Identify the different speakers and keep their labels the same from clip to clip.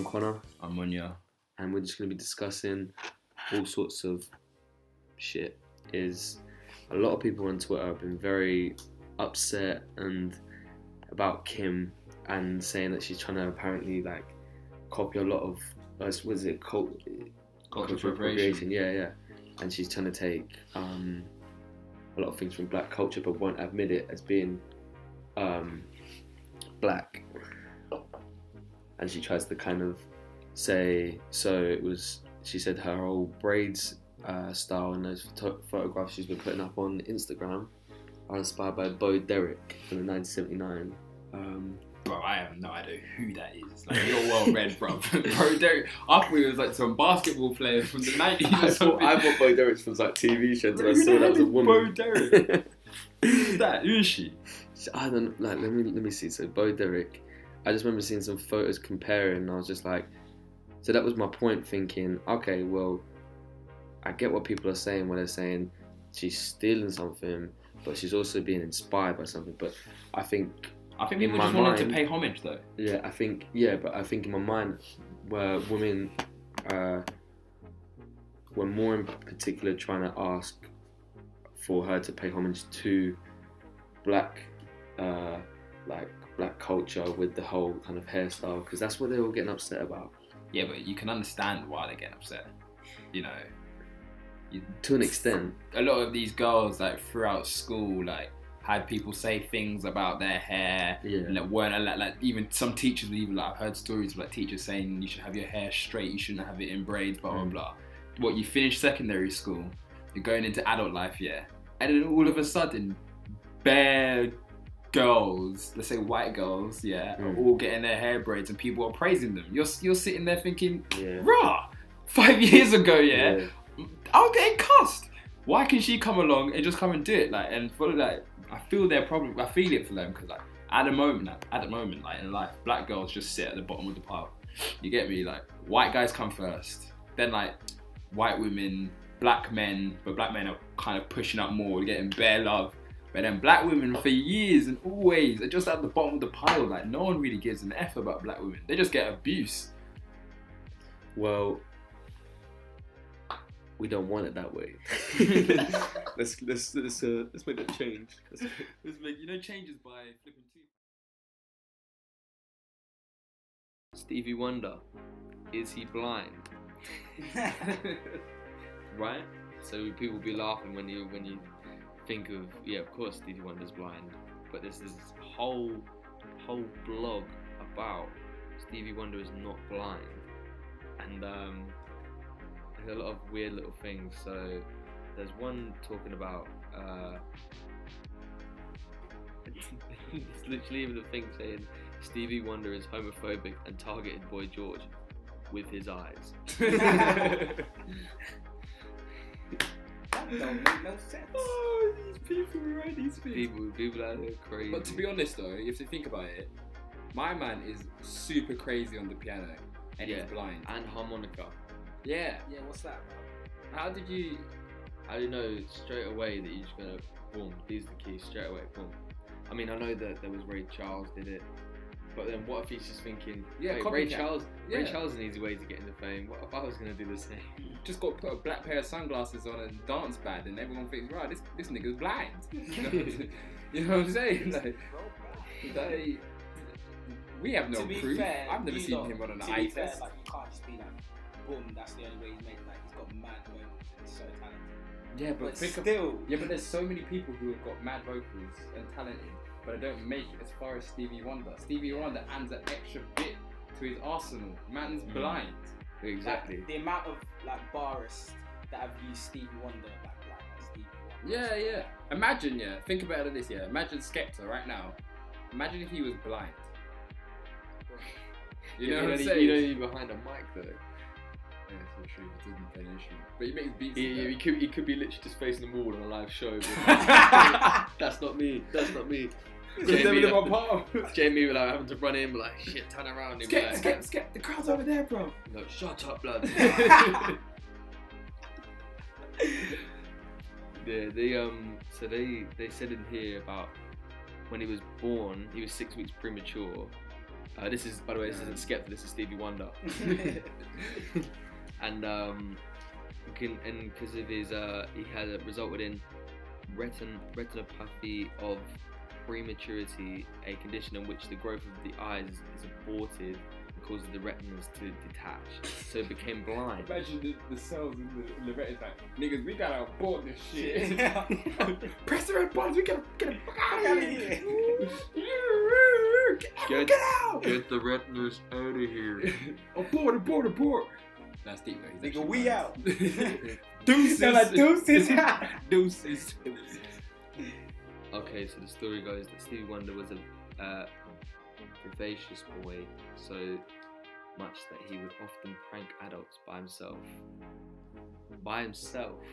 Speaker 1: Connor.
Speaker 2: I'm Munya.
Speaker 1: And we're just going to be discussing all sorts of shit. A lot of people on Twitter have been very upset and about Kim and saying that she's trying to apparently like copy a lot of culture appropriation. Yeah. And she's trying to take a lot of things from black culture, but won't admit it as being black. And she tries to kind of say, she said her whole braids style and those photographs she's been putting up on Instagram are inspired by Bo Derek from the 1979.
Speaker 2: Bro, I have no idea who that is. Like, you're well read, bro. Bo Derek, I thought he was like some basketball player from the 90s.
Speaker 1: I thought Bo Derek was like TV shows and I saw that was a woman.
Speaker 2: Bo Derek? Who's that? Who is she?
Speaker 1: I don't like. Let me see. So Bo Derek, I just remember seeing some photos comparing, and I was just like, so that was my point. Thinking, okay, well, I get what people are saying when they're saying she's stealing something, but she's also being inspired by something. But I think
Speaker 2: people just wanted to pay homage, though.
Speaker 1: Yeah, but I think in my mind, where women were more in particular trying to ask for her to pay homage to black culture with the whole kind of hairstyle, because that's what they were getting upset about.
Speaker 2: Yeah, but you can understand why they're getting upset. You know,
Speaker 1: to an extent.
Speaker 2: A lot of these girls, like throughout school, like had people say things about their hair, and that weren't like even some teachers would even like, I've heard stories of like teachers saying you should have your hair straight, you shouldn't have it in braids, blah blah blah. What, you finish secondary school, you're going into adult life, yeah, and then all of a sudden, bare girls, let's say white girls, are all getting their hair braids and people are praising them. You're sitting there thinking, rah, 5 years ago, I was getting cussed. Why can she come along and just come and do it? Like, and for like, I feel their problem. I feel it for them because like at the moment, like in life, black girls just sit at the bottom of the pile. You get me? Like, white guys come first, then like white women, black men, but black men are kind of pushing up more, getting bare love. But then black women for years and always are just at the bottom of the pile. Like, no one really gives an F about black women. They just get abuse.
Speaker 1: Well, we don't want it that way. let's make that change. Let's make,
Speaker 2: changes by flipping two.
Speaker 1: Stevie Wonder, is he blind? Right? So people will be laughing when you think of, of course Stevie Wonder's blind, but there's this whole blog about Stevie Wonder is not blind, and there's a lot of weird little things. So there's one talking about it's literally even a thing saying Stevie Wonder is homophobic and targeted Boy George with his eyes.
Speaker 3: That don't make no sense.
Speaker 2: Oh, these people, right? These
Speaker 1: People out there crazy.
Speaker 2: But to be honest though, if you think about it, my man is super crazy on the piano and he's blind.
Speaker 1: And harmonica.
Speaker 2: Yeah.
Speaker 3: Yeah, what's that, bro?
Speaker 1: How do you know straight away that you're just gonna boom, these are the keys, straight away, boom. I mean, I know that there was Ray Charles did it, but then what if he's just thinking, Ray Charles is an easy way to get into fame. What if I was gonna do the same?
Speaker 2: Just got to put a black pair of sunglasses on and dance bad, and everyone thinks, right, this nigga's blind. You know what I'm saying? Like, we have no proof.
Speaker 3: Fair,
Speaker 2: I've never seen him on an eye test.
Speaker 3: Like, you can't just be like, boom, that's the only way he's made it. Like, he's got mad vocals and he's so talented.
Speaker 2: Yeah, but
Speaker 3: still.
Speaker 2: Yeah, but there's so many people who have got mad vocals and talented, but they don't make it as far as Stevie Wonder. Stevie Wonder adds an extra bit to his arsenal. Man's blind.
Speaker 1: Exactly.
Speaker 3: Like, the amount of like barists that have used Stevie Wonder, like Stevie Wonder.
Speaker 2: Yeah. Imagine, think about it like this, Imagine Skepta right now. Imagine if he was blind. You know what I'm saying?
Speaker 1: You don't need behind a mic though.
Speaker 2: Yeah, it's true. He doesn't play an instrument, but he makes beats.
Speaker 1: He could be literally just facing the wall on a live show. That's not me. Jamie would like having to run in, like shit, turn around.
Speaker 2: Skep, the crowd's over there, bro.
Speaker 1: No, shut up, blood. So they said in here about when he was born, he was 6 weeks premature. This is, by the way, this isn't Skepta. This is Stevie Wonder. And because of his, he had resulted in retinopathy of prematurity, a condition in which the growth of the eyes is aborted and causes the retinas to detach. So it became blind.
Speaker 2: Imagine the cells in the retina. Niggas, we gotta abort this shit. Press the red buttons. We gotta get out of here. Get out!
Speaker 1: Get the retinas out of here.
Speaker 2: Abort. That's deep though.
Speaker 3: Nigga, we out.
Speaker 2: Deuces.
Speaker 3: They're like, deuces.
Speaker 2: Deuces.
Speaker 1: Okay, so the story goes that Stevie Wonder was a vivacious boy, so much that he would often prank adults by himself. By himself?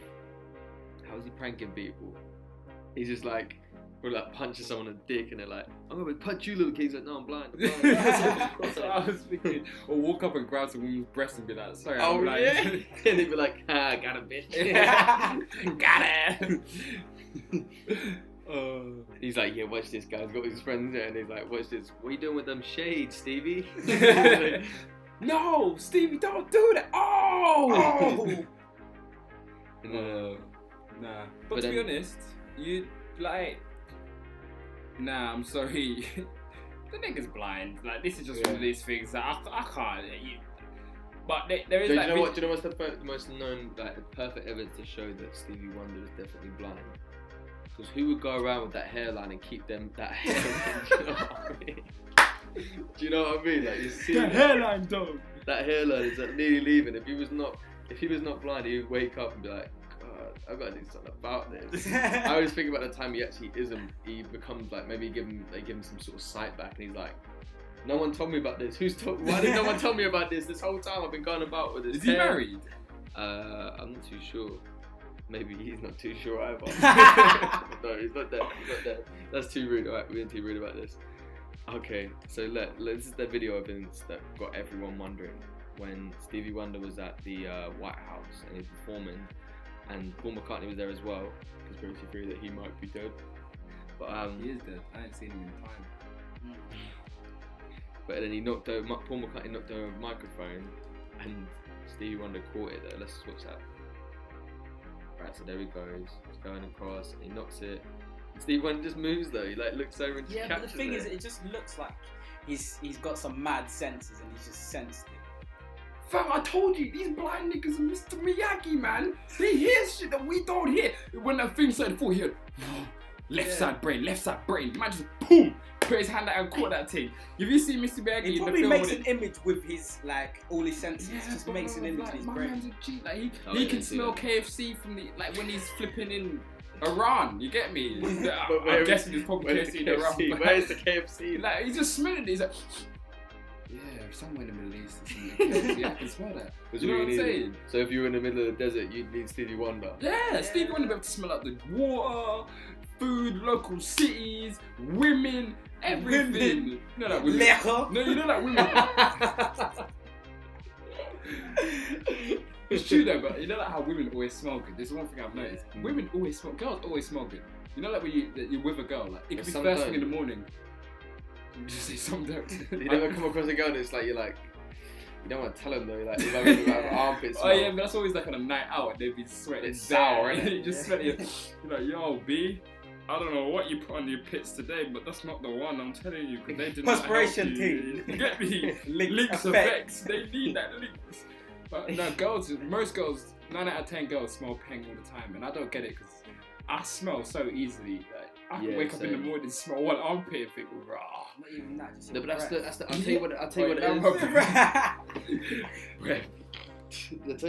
Speaker 1: How is he pranking people? He's just like, or like punches someone in the dick and they're like, I'm gonna punch you, little kid. He's like, no, I'm blind.
Speaker 2: That's what I was thinking. Or walk up and grab some woman's breast and be like, sorry, I'm blind.
Speaker 1: Yeah? And he'd be like, got a bitch.
Speaker 2: Got it.
Speaker 1: He's like, yeah, watch this, guy. He's got his friends there and he's like, watch this. What are you doing with them shades, Stevie?
Speaker 2: No, Stevie, don't do that. Oh! Nah. But to be honest, you like. Nah, I'm sorry. The nigga's blind. Like, this is just one of these things that I can't. But there is.
Speaker 1: Do
Speaker 2: like,
Speaker 1: you know what's the most known, like, the perfect evidence to show that Stevie Wonder is definitely blind? Because who would go around with that hairline and keep that hairline? Do you know what I mean? Like, you see
Speaker 2: the hairline, though.
Speaker 1: That hairline is like nearly leaving. If he was not blind, he would wake up and be like, God, I've got to do something about this. I always think about the time he actually isn't. He becomes like, maybe they give him some sort of sight back, and he's like, no one told me about this. Why did no one tell me about this? This whole time I've been going about with this.
Speaker 2: Is he married?
Speaker 1: I'm not too sure. Maybe he's not too sure either. No, he's not dead. That's too rude. Alright, we're being too rude about this. Okay, so this is the video evidence that got everyone wondering. When Stevie Wonder was at the White House and he was performing, and Paul McCartney was there as well. Conspiracy theory that he might be dead. But
Speaker 2: he is dead. I ain't seen him in time.
Speaker 1: But then Paul McCartney knocked over a microphone, and Stevie Wonder caught it there. Let's just watch that. Right, so there he goes. He's going across, and he knocks it. And Stevie Wonder just moves though. He like looks over and just
Speaker 3: yeah,
Speaker 1: captures
Speaker 3: but the thing
Speaker 1: it.
Speaker 3: is, it just looks like he's got some mad senses, and he's just sensed it.
Speaker 2: Fam, I told you, these blind niggas are Mr. Miyagi, man. They hear shit that we don't hear. When that thing started falling, he heard, left side brain. The man just boom, put his hand out and caught that thing. If you see Mr. Miyagi
Speaker 3: He
Speaker 2: in the
Speaker 3: probably
Speaker 2: film,
Speaker 3: makes an image with his, like, all his senses.
Speaker 2: yeah,
Speaker 3: Just makes an image
Speaker 2: like,
Speaker 3: in his
Speaker 2: my
Speaker 3: brain.
Speaker 2: man's a G. Like he
Speaker 1: yeah,
Speaker 2: can
Speaker 1: see
Speaker 2: smell
Speaker 1: that.
Speaker 2: KFC from the when he's flipping in Iran. You get me?
Speaker 1: But
Speaker 2: I'm guessing there's probably
Speaker 1: where's
Speaker 2: KFC in
Speaker 1: the
Speaker 2: Iran.
Speaker 1: KFC? Where's the KFC?
Speaker 2: Like he's just smelling it. He's like, yeah, somewhere in the Middle East. Yeah, I can smell that. You know what I'm saying?
Speaker 1: So if you were in the middle of the desert, you'd need Stevie Wonder.
Speaker 2: Yeah, Stevie Wonder be able to smell out the water, food, local cities, women, everything. You know that women.
Speaker 3: Liquor.
Speaker 2: No, you know that women. It's true though, but you know like how women always smell good. There's one thing I've noticed. Women always smell. Girls always smell good. You know, like when you're with a girl, like it could be first thing in the morning. You just say something.
Speaker 1: You never come across a girl and it's like you're like, you don't want to tell them though. Like, you like armpits.
Speaker 2: Oh yeah, but that's always like on a night out. And they'd be sweating
Speaker 1: It's
Speaker 2: down,
Speaker 1: sour,
Speaker 2: and
Speaker 1: innit?
Speaker 2: you just sweat. You're like, yo, B. I don't know what you put on your pits today, but that's not the one. I'm telling you, because they did not help
Speaker 3: Perspiration
Speaker 2: you.
Speaker 3: team.
Speaker 2: You get me? Links effects. They need that links. But no, most girls, 9 out of 10 girls smell peng all the time, and I don't get it because I smell so easily. Like, I can wake up in the morning and smell one armpit and think, rah.
Speaker 3: Not even that. Just
Speaker 1: No, but
Speaker 3: breath.
Speaker 1: that's the. I'll tell you what it is. I'll tell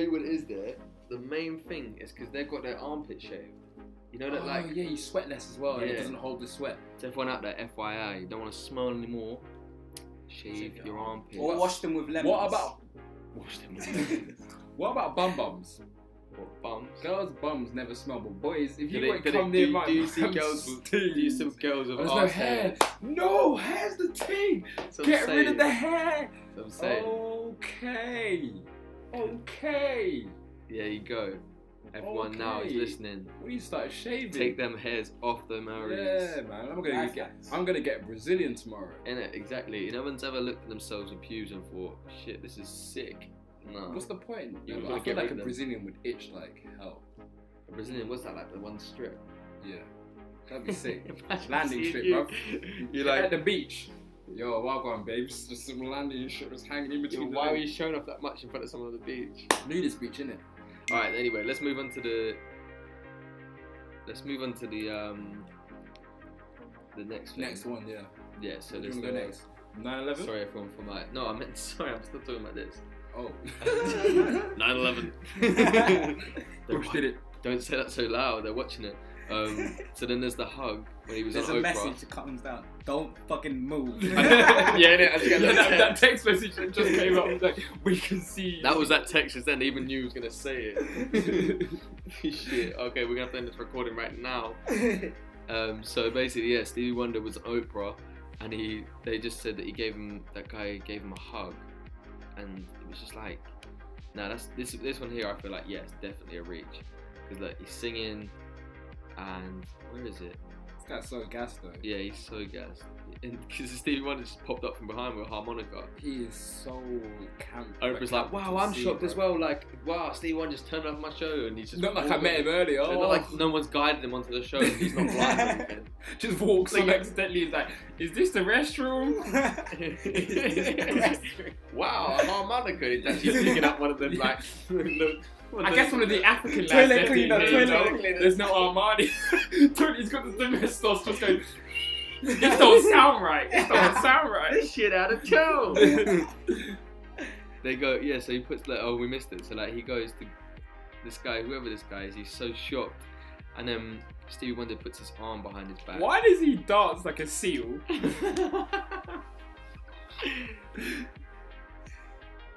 Speaker 1: you what it is. There, the main thing is because they've got their armpit shaved. You know that, like,
Speaker 2: yeah, you sweat less as well. And it doesn't hold the sweat.
Speaker 1: to everyone out there, FYI, you don't want to smell anymore. Shave your armpits.
Speaker 3: Or wash them with lemons.
Speaker 2: What about
Speaker 1: Wash them.
Speaker 2: what about bums?
Speaker 1: What bums?
Speaker 2: Girls' bums never smell, but boys, if
Speaker 1: Do
Speaker 2: you
Speaker 1: they-
Speaker 2: won't
Speaker 1: do they-
Speaker 2: come near
Speaker 1: do-
Speaker 2: my
Speaker 1: do you see
Speaker 2: bums,
Speaker 1: girls with- Do you see girls with
Speaker 2: there's no
Speaker 1: arse
Speaker 2: hair. No, hair's the thing.
Speaker 1: That's what
Speaker 2: Get
Speaker 1: I'm
Speaker 2: rid of
Speaker 1: saying.
Speaker 2: the hair.
Speaker 1: That's what I'm saying.
Speaker 2: Okay.
Speaker 1: There you go. Everyone now is listening.
Speaker 2: When you start shaving,
Speaker 1: take them hairs off the Maoris.
Speaker 2: Yeah, man. I'm gonna get Brazilian tomorrow.
Speaker 1: Innit? Exactly. No one's ever looked at themselves with pubes and thought, "Shit, this is sick." No.
Speaker 2: What's the point?
Speaker 1: You
Speaker 2: I feel like a Brazilian would itch like hell.
Speaker 1: A Brazilian? What's that like? The one strip?
Speaker 2: Yeah. That'd be sick.
Speaker 1: Landing
Speaker 2: Landing strip, bro.
Speaker 1: You're like
Speaker 2: at the beach. Yo, welcome, babes. Just some landing strip was hanging in between.
Speaker 1: Why were you showing off that much in front of someone on the beach?
Speaker 2: Nudist beach, innit?
Speaker 1: All right. Anyway, let's move on to the next thing.
Speaker 2: Next one, yeah.
Speaker 1: Yeah. So
Speaker 2: Let's
Speaker 1: let's
Speaker 2: go next. 9/11.
Speaker 1: Sorry, everyone, for my. No, I meant. Sorry, I'm still talking about this.
Speaker 2: Oh.
Speaker 1: 9/11.
Speaker 2: Bush did it.
Speaker 1: Don't say that so loud. They're watching it. So then there's the hug when he was
Speaker 3: There's
Speaker 1: on
Speaker 3: a
Speaker 1: Oprah.
Speaker 3: message that comes down. Don't fucking move.
Speaker 1: that
Speaker 2: text message that just came up. Like, we can see.
Speaker 1: That was that text just then. Even you was gonna say it. Shit. Okay, we're gonna have to end this recording right now. So basically, yeah, Stevie Wonder was Oprah, and they just said that that guy gave him a hug, and it was just like, nah, that's this one here. I feel like it's definitely a reach, because like he's singing, and where is it?
Speaker 2: This guy's so gassed though.
Speaker 1: Yeah, he's so gassed. Because Stevie Wonder just popped up from behind with a harmonica.
Speaker 2: He is so camp.
Speaker 1: Oprah's like, wow, I'm shocked as well. Like, wow, Stevie Wonder just turned up my show, and he's just
Speaker 2: not like I met him earlier.
Speaker 1: Not like no one's guided him onto the show, and he's not blind or anything.
Speaker 2: Just walks on accidentally. He's like, is this the restroom?
Speaker 1: Wow, a harmonica. He's actually picking up one of them like.
Speaker 2: I guess one of the African lads.
Speaker 3: Toilet cleaner.
Speaker 2: There's no Armani. He's got the domestos just going. This don't sound right.
Speaker 1: This shit out of tune. They go, so he puts like, we missed it. So like he goes to this guy, whoever this guy is, he's so shocked. And then Stevie Wonder puts his arm behind his back.
Speaker 2: Why does he dance like a seal?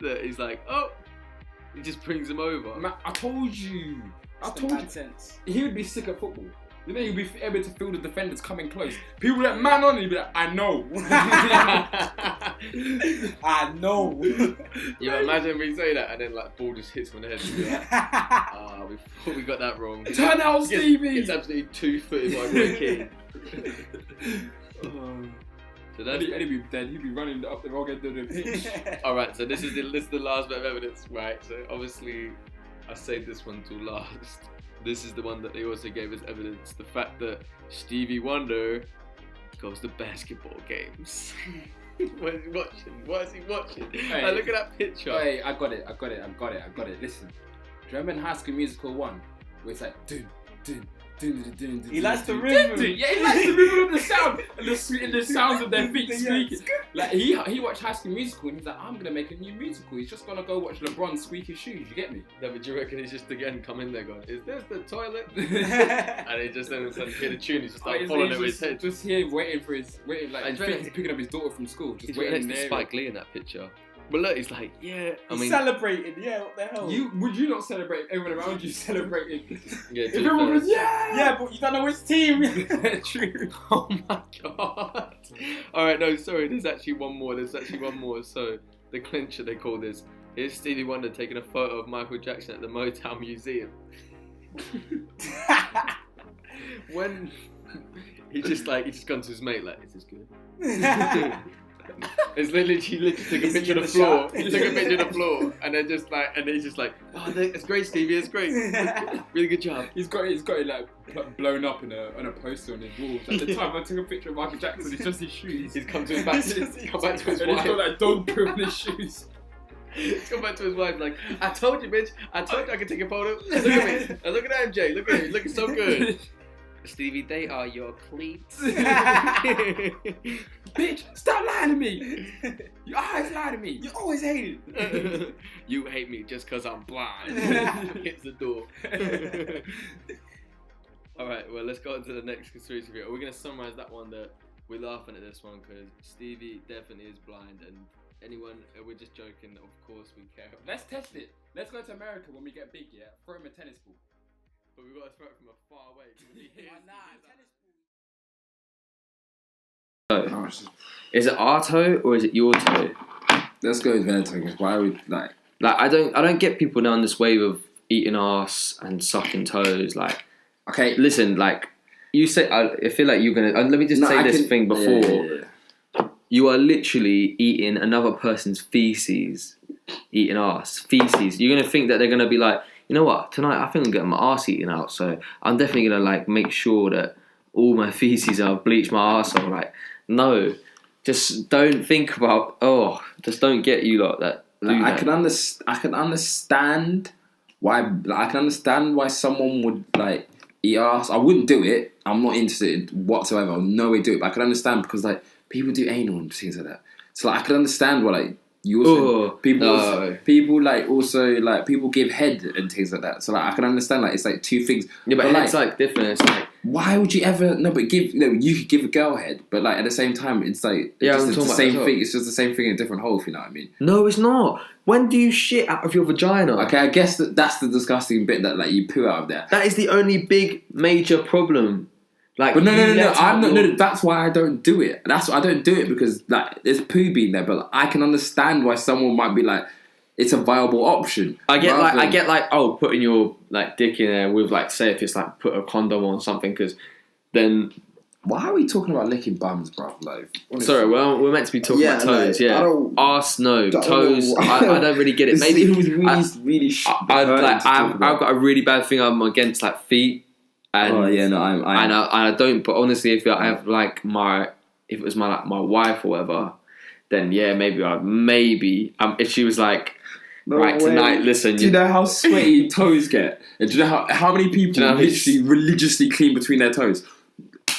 Speaker 1: He's like, oh. He just brings him over.
Speaker 2: Man, I told you.
Speaker 3: Sense.
Speaker 2: He would be sick at football. You know, he'd be able to feel the defenders coming close. People like, man on, he'd be like, I know.
Speaker 3: I know.
Speaker 1: You imagine we say that and then like ball just hits him in the head. And we thought we got that wrong.
Speaker 2: Turn out, Stevie.
Speaker 1: It's absolutely 2-footed by Ricky. So
Speaker 2: and he'd be dead. He'd be running up the wrong end of the pitch.
Speaker 1: All right, so this is the last bit of evidence, right? So obviously, I saved this one till last. This is the one that they also gave as evidence: the fact that Stevie Wonder goes to basketball games. What is he watching? What is he watching? Hey, look at that picture.
Speaker 2: Hey, I got it. Listen, do you remember in High School Musical 1, where it's like,
Speaker 3: he likes the rhythm.
Speaker 2: Yeah, he likes the rhythm of the sound and the sounds of their feet squeaking. Like he watched High School Musical and he's like, I'm gonna make a new musical. He's just gonna go watch LeBron squeak his shoes. You get me?
Speaker 1: No, but do you reckon he's just again come in there going, is this the toilet? And he just then hear the tune. He's just like following over his head.
Speaker 2: Just here waiting like I think he's picking up his daughter from school. Just waiting
Speaker 1: next to Spike Lee in that picture. But look, he's like,
Speaker 3: he's celebrating, what the hell?
Speaker 2: Would you not celebrate? Everyone around you celebrating.
Speaker 1: Yeah,
Speaker 2: if everyone was,
Speaker 3: yeah, but you don't know which team.
Speaker 1: True. Oh my god. Alright, no, sorry, there's actually one more. So, the clincher, they call this. Here's Stevie Wonder taking a photo of Michael Jackson at the Motown Museum. When he just gone to his mate, like, is this good? It's literally, he took a picture of the floor. He took a picture of the floor, and then he's just like, oh, it's great, Stevie, it's great, really good job.
Speaker 2: He's got it like blown up on a poster on his walls. At the time I took a picture of Michael Jackson, it's just his shoes.
Speaker 1: He's come to his back, to his wife.
Speaker 2: And he's got like dog poo on his shoes.
Speaker 1: He's come back to his wife like, I told you, bitch, I told you I could take a photo. Look at me, look at MJ, look at me, looking so good. Stevie, they are your cleats.
Speaker 2: Bitch, stop lying to me. You always lie to me.
Speaker 3: You always hate it.
Speaker 1: You hate me just because I'm blind. Hits the door. Alright, well, let's go on to the next conspiracy theory. We're going to summarize that one that we're laughing at this one because Stevie definitely is blind and we're just joking, of course we care.
Speaker 2: Let's test it. Let's go to America when we get big, throw him a tennis ball.
Speaker 1: But we've got to throw it from a far away. Is it our toe or is it your toe?
Speaker 2: Let's go with Veneto. Why would
Speaker 1: like I don't get people now on this wave of eating ass and sucking toes. Like,
Speaker 4: Okay,
Speaker 1: listen, like you say, I feel like you're gonna. Let me just say this thing before.
Speaker 4: Yeah.
Speaker 1: You are literally eating another person's feces, eating ass feces. You're gonna think that they're gonna be like, you know what? Tonight I think I'm getting my ass eaten out, so I'm definitely gonna like make sure that all my feces are bleach my ass. I'm like, no, just don't think about. Oh, just don't get you like that.
Speaker 4: Like, I can understand why. Like, I can understand why someone would like eat ass. I wouldn't do it. I'm not interested whatsoever. I'll no way do it. But I can understand because like people do anal and things like that. So like I can understand why like you also people give head and things like that. So like I can understand like it's like two things.
Speaker 1: Yeah, but head's like different. It's like,
Speaker 4: why would you ever you could give a girl head, but like at the same time it's like it's the same thing. It's just the same thing in a different hole, if you know what I mean.
Speaker 1: No, it's not. When do you shit out of your vagina?
Speaker 4: Okay, I guess that's the disgusting bit that like you poo out of there.
Speaker 1: That is the only big major problem. Like,
Speaker 4: but no. That's why I don't do it. I don't do it because like there's poo being there, but like, I can understand why someone might be like, it's a viable option.
Speaker 1: I get putting your like dick in there with like, say if it's like put a condom on something, because then.
Speaker 4: Why are we talking about licking bums, bro? Like,
Speaker 1: sorry, well, we're meant to be talking about toes.
Speaker 4: No,
Speaker 1: yeah, arse, no, toes. I don't really get it. Maybe
Speaker 4: it was really.
Speaker 1: I've got a really bad thing. I'm against like feet. And, I don't. But honestly, if I have like if it was my wife or whatever, then yeah, maybe if she was like, tonight, listen.
Speaker 4: Do you know how sweaty toes get? And do you know how many people literally religiously clean between their toes?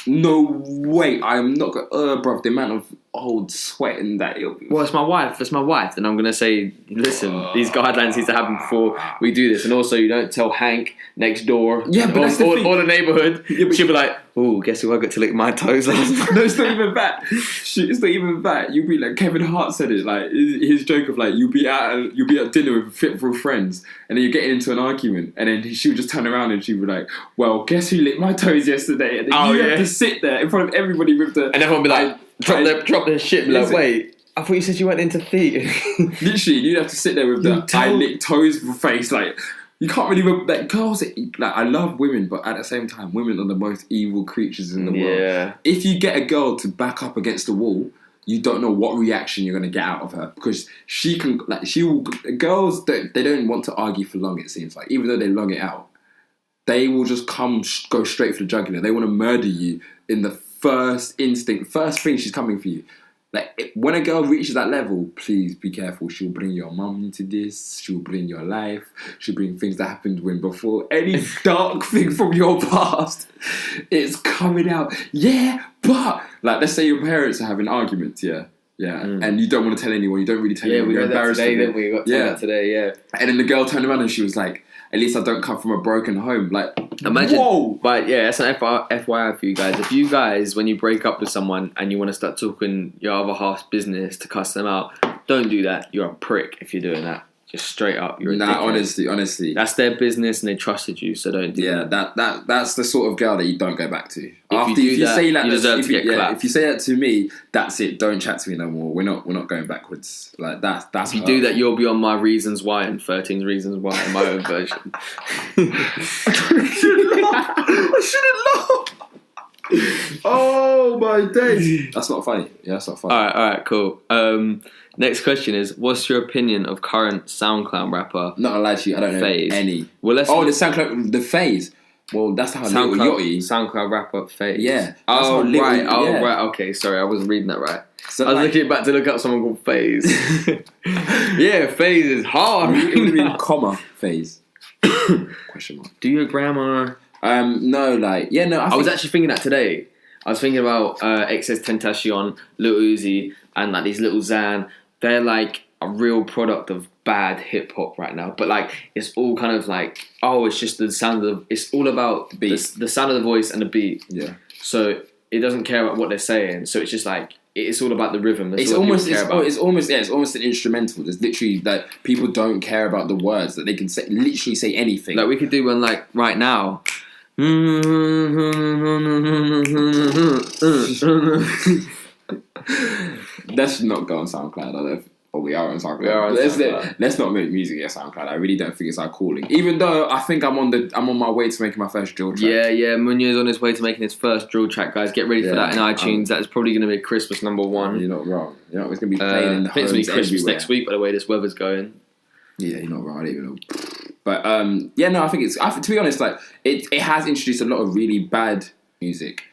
Speaker 4: No way, I'm not gonna. Bro, the amount of old sweat in that.
Speaker 1: Well, it's my wife. That's my wife. Then I'm gonna say, listen, these guidelines need to happen before we do this. And also, you don't tell Hank next door.
Speaker 4: Yeah, but that's the thing.
Speaker 1: Or the neighbourhood. Yeah, she'll be like, oh, guess who I got to lick my toes last night?
Speaker 4: No, it's not even that. It's not even that. You'll be like Kevin Hart said it. Like his joke of like you'll be at dinner with fitful friends, and then you're getting into an argument, and then she'll just turn around and she'll be like, well, guess who licked my toes yesterday? And then you have to sit there in front of everybody with the
Speaker 1: and everyone be like. Drop their shit. Be like, wait, I thought you said you went into feet.
Speaker 4: Literally, you'd have to sit there with the I lick toes face. Like, you can't really like girls. Like, I love women, but at the same time, women are the most evil creatures in the world. If you get a girl to back up against the wall, you don't know what reaction you're gonna get out of her because she can. Like, she will. Girls they don't want to argue for long. It seems like even though they long it out, they will just go straight for the jugular. They want to murder you in the first instinct, first thing she's coming for you. Like, when a girl reaches that level, please be careful. She'll bring your mum into this. She'll bring your life. She'll bring things that happened when before. Any dark thing from your past, it's coming out. Yeah, but like, let's say your parents are having arguments. Yeah, and you don't want to tell anyone. You don't really tell anyone.
Speaker 1: You're embarrassed. We got that today. Yeah,
Speaker 4: and then the girl turned around and she was like, at least I don't come from a broken home. Like,
Speaker 1: imagine.
Speaker 4: Whoa!
Speaker 1: But yeah, that's an FYI for you guys. If you guys, when you break up with someone and you want to start talking your other half's business to cuss them out, don't do that. You're a prick if you're doing that. Just straight up, you're a dickhead. Honestly, that's their business and they trusted you, so don't do that.
Speaker 4: Yeah, that's the sort of girl that you don't go back to.
Speaker 1: If you say that, you deserve to get clapped.
Speaker 4: If you say that to me, that's it. Don't chat to me no more. We're not going backwards. Like that's.
Speaker 1: If you do that, you'll be on my reasons why and 13 reasons why in my own version.
Speaker 4: I shouldn't laugh. Oh my days. That's not funny. Yeah, that's not funny.
Speaker 1: All right, cool. Next question is, what's your opinion of current SoundCloud rapper?
Speaker 4: Not gonna lie to you, I don't know any.
Speaker 1: Well,
Speaker 4: the SoundCloud, the Phase. Well, that's how
Speaker 1: SoundCloud rapper Phase.
Speaker 4: Yeah.
Speaker 1: Right. Okay, sorry, I wasn't reading that right. So I was looking back to look up someone called Phase. Yeah, Phase is hard.
Speaker 4: It would have been comma Phase. Question mark.
Speaker 1: Do your grammar?
Speaker 4: No, like I
Speaker 1: was actually thinking that today. I was thinking about XS Tentacion, Lil Uzi, and like these little Xan. They're like a real product of bad hip hop right now. But like it's all kind of like, it's just the sound of it's all about the beat, the sound of the voice and the beat.
Speaker 4: Yeah.
Speaker 1: So it doesn't care about what they're saying. So it's just like it's all about the rhythm.
Speaker 4: It's almost an instrumental. There's literally like people don't care about the words, that they can literally say anything.
Speaker 1: Like we could do one like right now.
Speaker 4: Let's not go on SoundCloud. Oh, we are on SoundCloud.
Speaker 1: We are on SoundCloud.
Speaker 4: Let's not make music at SoundCloud. I really don't think it's our calling. Even though I think I'm on my way to making my first drill track.
Speaker 1: Yeah. Munyo's on his way to making his first drill track, guys. Get ready for that in iTunes. That is probably going to be Christmas number 1.
Speaker 4: You're not wrong. It's going to be playing in the
Speaker 1: I think it's going to be Christmas
Speaker 4: everywhere.
Speaker 1: next week, by the way this weather's going.
Speaker 4: Yeah, you're not wrong. I don't even know. But I think to be honest, like it has introduced a lot of really bad music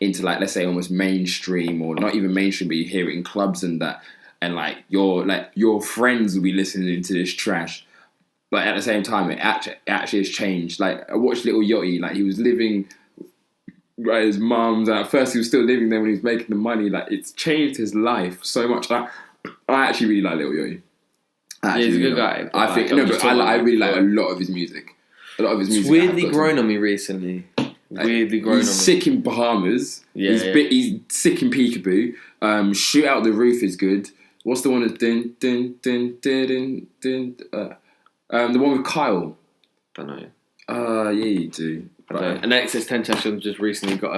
Speaker 4: into, like, let's say almost mainstream, or not even mainstream, but you hear it in clubs and that. And your friends will be listening to this trash, but at the same time, it actually has changed. Like, I watched Little Yachty. Like, he was living at his mum's. At first, he was still living there when he was making the money. Like, it's changed his life so much. I actually really like Little Yachty.
Speaker 1: He's a good guy.
Speaker 4: I think I really like a lot of his music.
Speaker 1: It's weirdly grown on me recently.
Speaker 4: He's sick in Bahamas. He's sick in Peekaboo. Shoot Out the Roof is good. What's the one that's dun dun dun dun dun dun? The one with Kyle.
Speaker 1: Don't know.
Speaker 4: Yeah, you do.
Speaker 1: And XS10 just recently got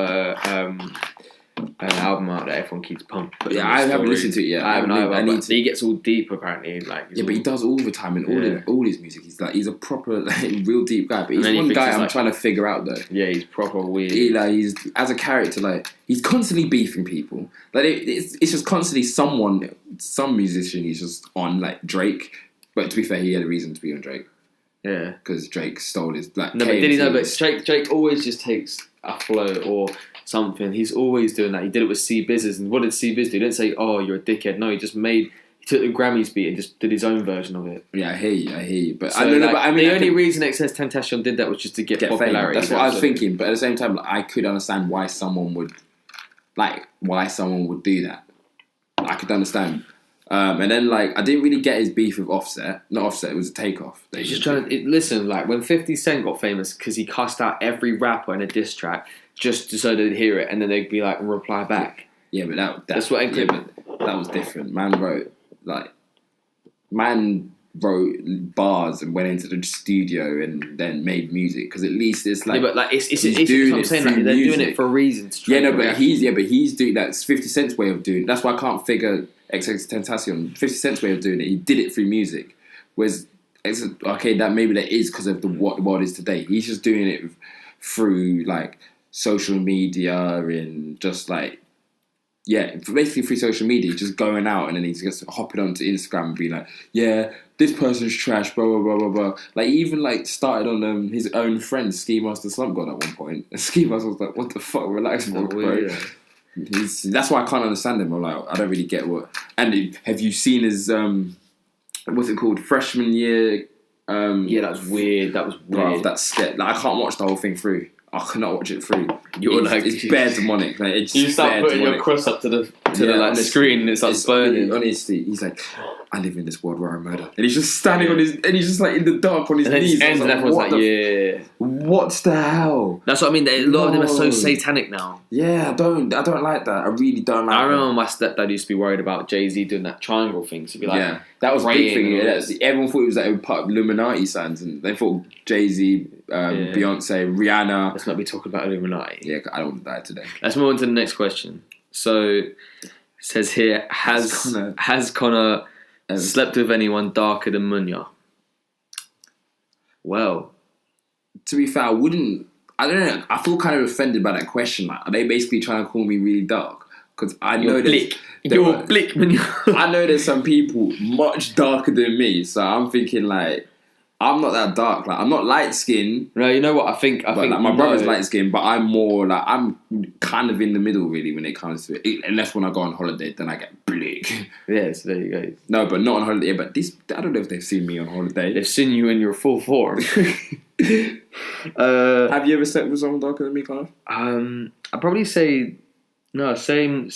Speaker 1: an album out that everyone keeps pumping.
Speaker 4: I haven't listened to it yet.
Speaker 1: I haven't either. He gets all deep apparently. Like,
Speaker 4: but he does all the time in all his music. He's a proper real deep guy. But he's one guy I'm trying to figure out though. Yeah,
Speaker 1: he's proper weird.
Speaker 4: He's as a character, he's constantly beefing people. Like it's just constantly some musician he's just on, like Drake. But to be fair, he had a reason to be on Drake.
Speaker 1: Yeah,
Speaker 4: because Drake stole his
Speaker 1: No, but did he know? But Drake always just takes a flow or something. He's always doing that. He did it with C-Biz's, and what did C-Biz do? He didn't say, "Oh, you're a dickhead." No, he took the Grammys beat and just did his own version of it.
Speaker 4: Yeah, I hear you. But
Speaker 1: so, the only reason XS10 did that was just to get popularity.
Speaker 4: That's what I was thinking. But at the same time, I could understand why someone would do that. I could understand. And then, I didn't really get his beef with Offset. Not Offset, it was a Takeoff.
Speaker 1: He's just trying to... Listen, when 50 Cent got famous because he cussed out every rapper in a diss track just so they'd hear it, and then they'd be like, reply back.
Speaker 4: Yeah, but that's what that was different. Man wrote bars and went into the studio and then made music, because at least it's like...
Speaker 1: Yeah, but it's doing what I'm saying, they're doing it for a reason.
Speaker 4: But he's doing... That's 50 Cent's way of doing it. That's why I can't figure... XXXTentacion, 50 Cent's way of doing it, he did it through music. Whereas, that is because of what the world is today. He's just doing it through social media and just basically through social media, just going out, and then he's just hopping onto Instagram and being like, yeah, this person's trash, blah blah blah blah blah. He even started on his own friend Ski Master Slump God at one point. And Ski Master was like, what the fuck, relax, bro. Yeah. That's why I can't understand him. I don't really get what. And have you seen his what's it called, freshman year?
Speaker 1: Yeah, that was weird.
Speaker 4: Bro, that's scared. I can't watch the whole thing through. I cannot watch it through. It's bare demonic.
Speaker 1: You start putting your cross up to the screen, and it starts burning.
Speaker 4: Honestly, he's like, I live in this world where I murder, and he's just standing on his, and he's just in the dark on his knees.
Speaker 1: And everyone's like,
Speaker 4: what the hell?
Speaker 1: That's what I mean. A lot of them are so satanic now.
Speaker 4: Yeah, I don't like that. I really don't like that.
Speaker 1: I remember my stepdad used to be worried about Jay-Z doing that triangle thing. So be like,
Speaker 4: that was a big thing. Everyone thought it was part of Illuminati signs, and they thought Jay-Z, Beyonce, Rihanna.
Speaker 1: Let's not be talking about Illuminati.
Speaker 4: Yeah, I don't want to die today.
Speaker 1: Let's move on to the next question. So, it says here, has Connor slept with anyone darker than Munya? Well,
Speaker 4: to be fair, I don't know. I feel kind of offended by that question. Are they basically trying to call me really dark? Because I know
Speaker 1: you're blick, Munya.
Speaker 4: I know there's some people much darker than me, so I'm thinking I'm not that dark. I'm not light skinned.
Speaker 1: No, you know what? I think
Speaker 4: my brother's light skinned, but I'm more I'm kind of in the middle really when it comes to it. Unless when I go on holiday, then I get bleak.
Speaker 1: Yes, there you go.
Speaker 4: No, but not on holiday. But I don't know if they've seen me on holiday.
Speaker 1: They've seen you in your full form.
Speaker 4: Have you ever slept with someone darker than me, Connor?
Speaker 1: I'd probably say no. Same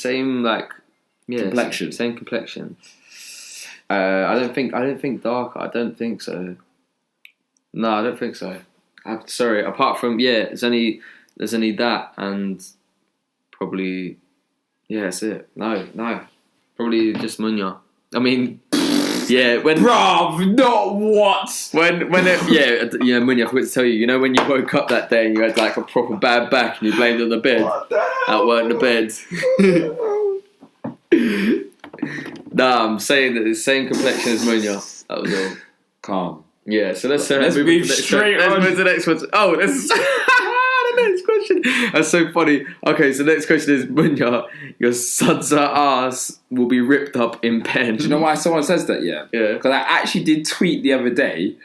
Speaker 4: complexion.
Speaker 1: Same complexion. I don't think darker. I don't think so. No, I don't think so. Sorry. Apart from there's only that, and probably that's it. No, probably just Munya. I mean, when
Speaker 4: bruv, not what?
Speaker 1: When Munya. I forgot to tell you. You know when you woke up that day and you had a proper bad back and you blamed it on the bed. That weren't the bed. Nah, I'm saying that the same complexion as Munya. That was all.
Speaker 4: Calm.
Speaker 1: Yeah, so let's
Speaker 4: move straight on.
Speaker 1: Let's move to the next one. Oh, this the next question. That's so funny. Okay, so the next question is, Munya, your son's ass will be ripped up in pen.
Speaker 4: Do you know why someone says that? Yeah.
Speaker 1: Yeah.
Speaker 4: Because I actually did tweet the other day.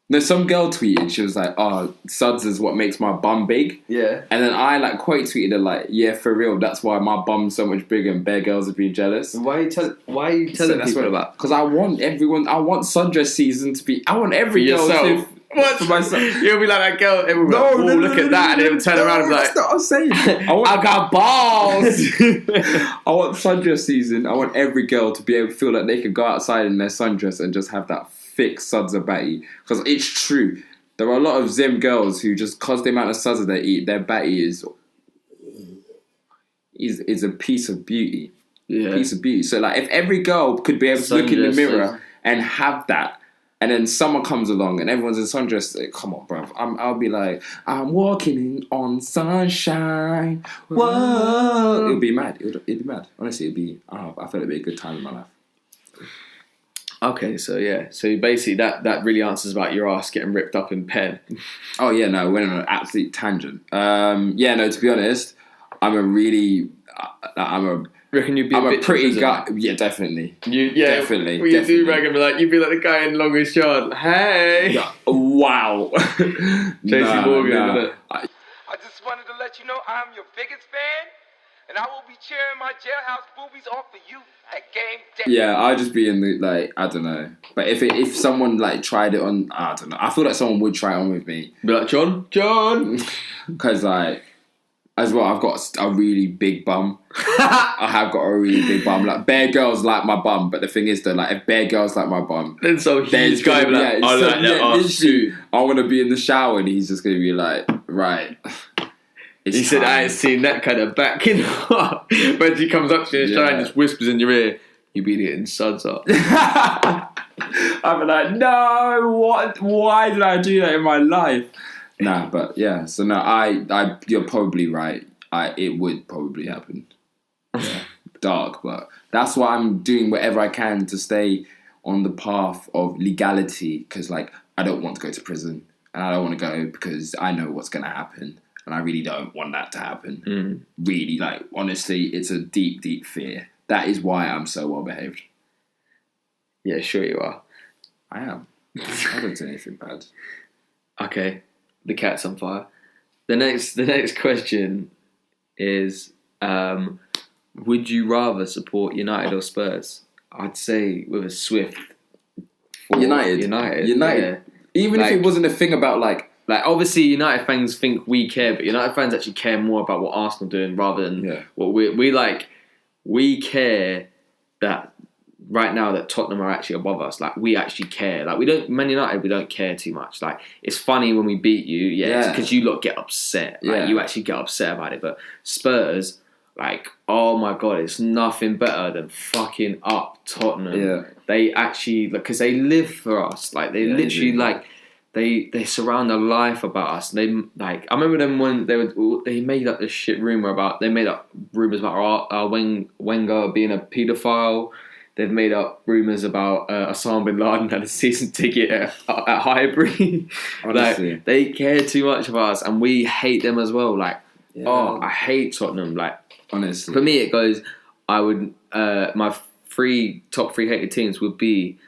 Speaker 4: There's some girl tweeted, she was like, "Oh, suds is what makes my bum big."
Speaker 1: Yeah.
Speaker 4: And then I like quote tweeted her like, "Yeah, for real, that's why my bum's so much bigger and bare girls would be jealous."
Speaker 1: Why are you telling people about?
Speaker 4: Because I want sundress season to be. I want every girl
Speaker 1: yourself.
Speaker 4: What? For myself.
Speaker 1: You'll be like that girl. Everyone look at that, and they'll turn around and be like,
Speaker 4: "That's not what I'm saying."
Speaker 1: I got balls.
Speaker 4: I want sundress season. I want every girl to be able to feel like they can go outside in their sundress and just have that thick suds of batty. Because it's true. There are a lot of Zim girls who just, cause the amount of suds they eat, their batty is a piece of beauty.
Speaker 1: Yeah.
Speaker 4: Piece of beauty. So like, if every girl could be able to look in the mirror and have that, and then someone comes along and everyone's in sundress, like, come on, bruv. I'll be like, I'm walking on sunshine. Whoa. It'll be mad. It'd be mad. Honestly, I feel it'd be a good time in my life.
Speaker 1: Okay, so yeah. So basically that really answers about your ass getting ripped up in pen.
Speaker 4: Oh yeah, no, we went on an absolute tangent. Yeah, no, to be honest,
Speaker 1: Reckon you'd be
Speaker 4: I'm a pretty guy. Yeah, definitely. Definitely.
Speaker 1: Well, you do reckon you'd be like the guy in Longest Yard. Hey.
Speaker 4: Yeah. Wow.
Speaker 1: JC Morgan.
Speaker 5: I just wanted to let you know I'm your biggest fan, and I will be cheering my jailhouse boobies off for you at game day.
Speaker 4: Yeah, I'll just be in the like, I don't know. But if someone like tried it on, I don't know. I feel like someone would try it on with me.
Speaker 1: Be like, John.
Speaker 4: Because like, as well, I've got a really big bum. I have got a really big bum. Like, bare girls like my bum, but the thing is though, like, if bare girls like my bum,
Speaker 1: then so huge guy be like, I like that ass too.
Speaker 4: I want to be in the shower, and he's just gonna be like, right.
Speaker 1: He said, I ain't seen that kind of back in heart. But he comes up to you in the shower and just whispers in your ear, you be getting suds up. I'll be like, no, what? Why did I do that in my life?
Speaker 4: Nah, but yeah. So no, you're probably right. It would probably happen. Yeah. Dark, but that's why I'm doing whatever I can to stay on the path of legality. Because like, I don't want to go to prison, and I don't want to go because I know what's going to happen, and I really don't want that to happen. Really, like, honestly, it's a deep, deep fear. That is why I'm so well behaved.
Speaker 1: Yeah, sure you are.
Speaker 4: I am. I don't do anything bad.
Speaker 1: Okay. The cat's on fire. The next question is, would you rather support United or Spurs? I'd say with a swift
Speaker 4: United.
Speaker 1: Yeah.
Speaker 4: Even if it wasn't a thing about like
Speaker 1: obviously United fans think we care, but United fans actually care more about what Arsenal are doing rather than what we like. We care that right now that Tottenham are actually above us. Like, we actually care. Like, Man United, we don't care too much. Like, it's funny when we beat you, because you lot get upset. Like, you actually get upset about it. But Spurs, like, oh my God, it's nothing better than fucking up Tottenham. Yeah. They actually, because they live for us. Like, they literally, like, they surround their life about us. They, like, I remember them when they made up this shit rumour about, they made up rumours about our Wenger being a paedophile. They've made up rumours about Osama bin Laden had a season ticket at Highbury. Like, they care too much about us, and we hate them as well. Like, I hate Tottenham. Like, honestly, for me, it goes. I would my top three hated teams would be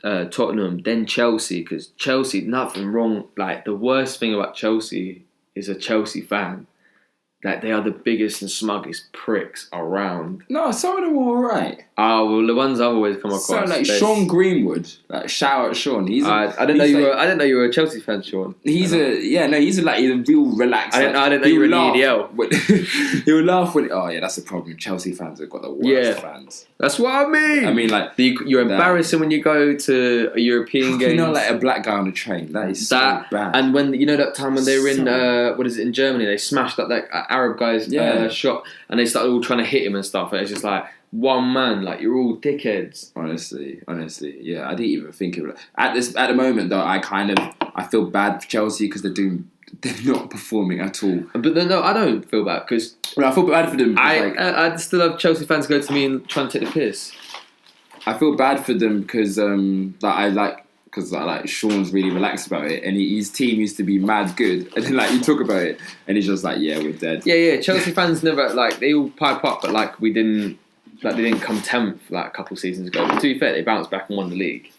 Speaker 1: Tottenham, then Chelsea, because Chelsea, nothing wrong. Like, the worst thing about Chelsea is a Chelsea fan. Like, they are the biggest and smuggest pricks around.
Speaker 4: No, some of them were alright.
Speaker 1: Oh, well, the ones I've always come across.
Speaker 4: So, like, Sean Greenwood. Like, shout out Sean.
Speaker 1: I didn't know you were a Chelsea fan, Sean.
Speaker 4: He's a real relaxed.
Speaker 1: I didn't know you were in the EDL.
Speaker 4: He'll laugh when, that's the problem. Chelsea fans have got the worst fans.
Speaker 1: That's what I mean.
Speaker 4: I mean, like,
Speaker 1: you're embarrassing when you go to a European game.
Speaker 4: You know, like a black guy on a train. That is so bad.
Speaker 1: And when, you know, that time when they were in, in Germany, they smashed up that Arab guy's shop, and they started all trying to hit him and stuff. And it's just like, one man, like, you're all dickheads.
Speaker 4: Honestly, yeah. I didn't even think of it. At the moment, though, I feel bad for Chelsea because they're not performing at all.
Speaker 1: But no, I don't feel bad because
Speaker 4: I feel bad for them.
Speaker 1: I still have Chelsea fans go to me and try and take the piss.
Speaker 4: I feel bad for them because because Sean's really relaxed about it, and his team used to be mad good, and then like you talk about it, and he's just like, yeah, we're dead.
Speaker 1: Yeah. Chelsea fans never they all pipe up, but like we didn't, they didn't come 10th like a couple seasons ago. But to be fair, they bounced back and won the league.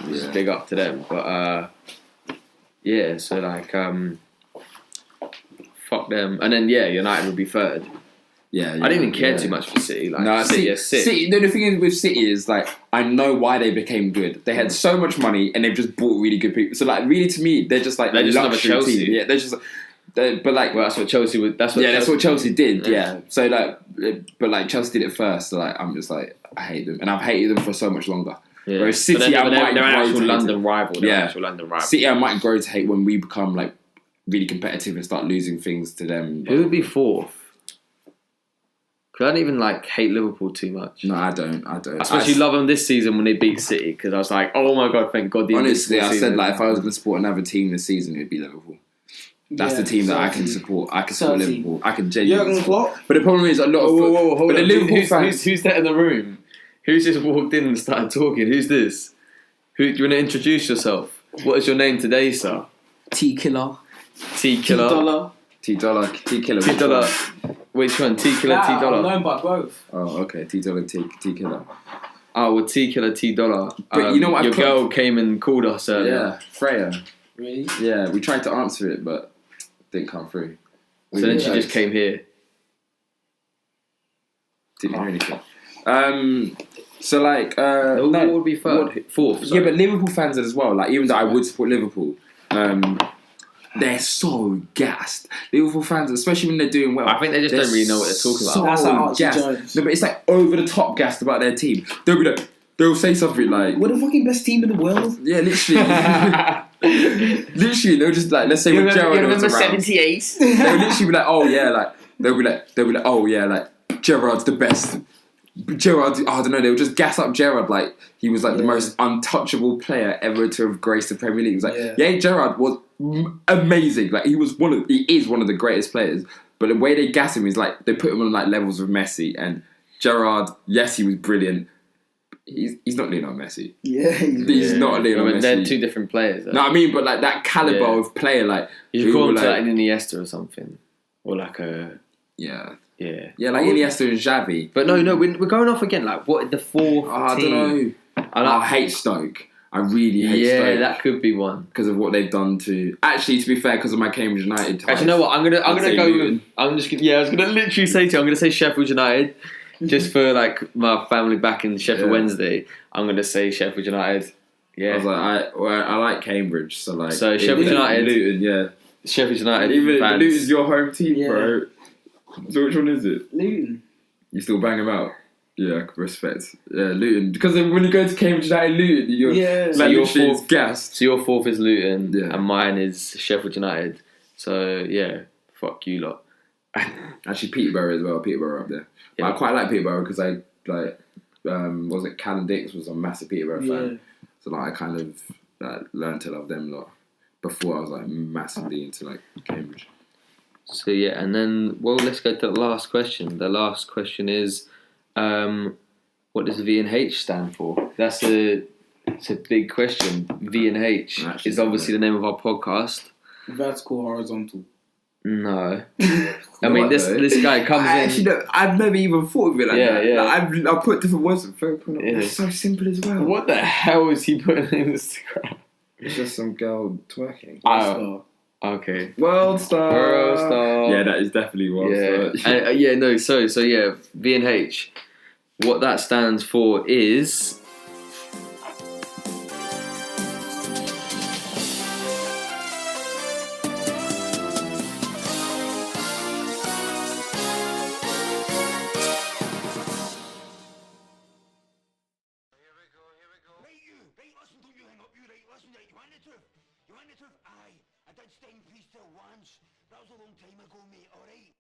Speaker 1: Just big up to them, but so like fuck them, and then United would be third. I didn't even care too much for City. Like,
Speaker 4: no,
Speaker 1: City.
Speaker 4: No, the thing is with City is like I know why they became good. They had so much money and they've just bought really good people. So like really to me, they're just like
Speaker 1: they're just another Chelsea.
Speaker 4: Team. Yeah, they're just. But like,
Speaker 1: well, that's what Chelsea would. That's
Speaker 4: what Chelsea did. Yeah. So like, but like Chelsea did it first. So like, I'm just like, I hate them, and I've hated them for so much longer. Yeah. Whereas City, they're an actual London rival. City, I might grow to hate when we become like really competitive and start losing things to them.
Speaker 1: Who would be fourth? Because I don't even like hate Liverpool too much.
Speaker 4: No, I don't. I
Speaker 1: especially love them this season when they beat City because I was like, oh my god, thank God.
Speaker 4: Honestly, I said like if I was going to support another team this season, it'd be Liverpool. That's the team that I can support. I can support Liverpool. I can genuinely support. But the problem is a lot of
Speaker 1: but the Liverpool fans. Who's that in the room? Who's just walked in and started talking? Who's this? Do you want to introduce yourself? What is your name today, sir?
Speaker 6: T-Killer.
Speaker 1: T-Killer.
Speaker 4: T-Dollar.
Speaker 1: T-Dollar. Which one? T-Killer, T-Dollar?
Speaker 3: I'm known by both.
Speaker 4: Oh, okay. T-Dollar, T-Killer.
Speaker 1: Oh, well, T-Killer, T-Dollar.
Speaker 4: But you know what?
Speaker 1: Your girl came and called us earlier.
Speaker 4: Yeah, Freya.
Speaker 3: Really?
Speaker 4: Yeah, we tried to answer it, but didn't come through.
Speaker 1: So then she just came here.
Speaker 4: Didn't hear anything. So like,
Speaker 1: what would be third? Fourth.
Speaker 4: Sorry. Yeah, but Liverpool fans as well. Like, even though I would support Liverpool, they're so gassed. Liverpool fans, especially when they're doing well,
Speaker 1: I think they just don't really know what they're talking about.
Speaker 3: That's like
Speaker 4: gassed. No, but it's like over the top gassed about their team. They'll say something like,
Speaker 6: "We're the fucking best team in the world."
Speaker 4: Yeah, literally. Literally, they'll just like, let's say when Gerrard was around.
Speaker 6: 78.
Speaker 4: They'll literally be like, oh yeah, like they'll be like, oh yeah, like Gerrard's the best. Gerrard, I don't know, they would just gas up Gerrard like he was like the most untouchable player ever to have graced the Premier League. It was like, Gerrard was amazing. Like he is one of the greatest players. But the way they gas him is like they put him on like levels of Messi, and Gerrard, yes, he was brilliant. He's not Lionel Messi.
Speaker 6: Yeah,
Speaker 4: he's not Lionel Messi.
Speaker 1: They're two different players. Though.
Speaker 4: No, I mean, but like that caliber of player, like
Speaker 1: you call him like an Iniesta or something, or like a
Speaker 4: yeah, like Iniesta and Xavi.
Speaker 1: But no, we're going off again. Like what the fourth?
Speaker 4: I don't know. I hate Stoke. I really hate Stoke.
Speaker 1: Yeah, that could be one
Speaker 4: because of what they've done to. Actually, to be fair, because of my Cambridge United ties.
Speaker 1: Actually, you know what? I'm gonna go with. I was gonna literally say to you, I'm gonna say Sheffield United. Just for like my family back in Sheffield Wednesday, I'm gonna say Sheffield United. Yeah,
Speaker 4: I was like, I like Cambridge, so like.
Speaker 1: So Sheffield United,
Speaker 4: Luton,
Speaker 1: Sheffield United.
Speaker 4: Even Luton's your home team, bro. So which one is it?
Speaker 6: Luton.
Speaker 4: You still bang them out? Yeah, respect. Yeah, Luton. Because when you go to Cambridge United, Luton,
Speaker 1: so your fourth
Speaker 4: gas.
Speaker 1: So your fourth is Luton, and mine is Sheffield United. So yeah, fuck you lot.
Speaker 4: Actually, Peterborough as well. Peterborough up there. Yeah. I quite like Peterborough because I like. Was it Callum Dix was a massive Peterborough fan, so like I kind of learned to love them a lot. Before I was like massively into like Cambridge.
Speaker 1: So yeah, and then let's go to the last question. The last question is, what does V&H stand for? It's a big question. V&H is obviously the name of our podcast.
Speaker 3: Vertical, horizontal.
Speaker 1: No, I mean this guy comes in.
Speaker 4: Actually, no, I've never even thought of it like that.
Speaker 1: Yeah.
Speaker 4: Like, I've put different words. It's so simple as well.
Speaker 1: What the hell is he putting in Instagram?
Speaker 4: It's just some girl twerking.
Speaker 1: Oh, okay.
Speaker 4: World star.
Speaker 1: Yeah,
Speaker 4: that is definitely world star.
Speaker 1: So yeah, V&H. What that stands for is.
Speaker 7: You want the truth? Aye, I did stay in peace till once. That was a long time ago, mate, alright?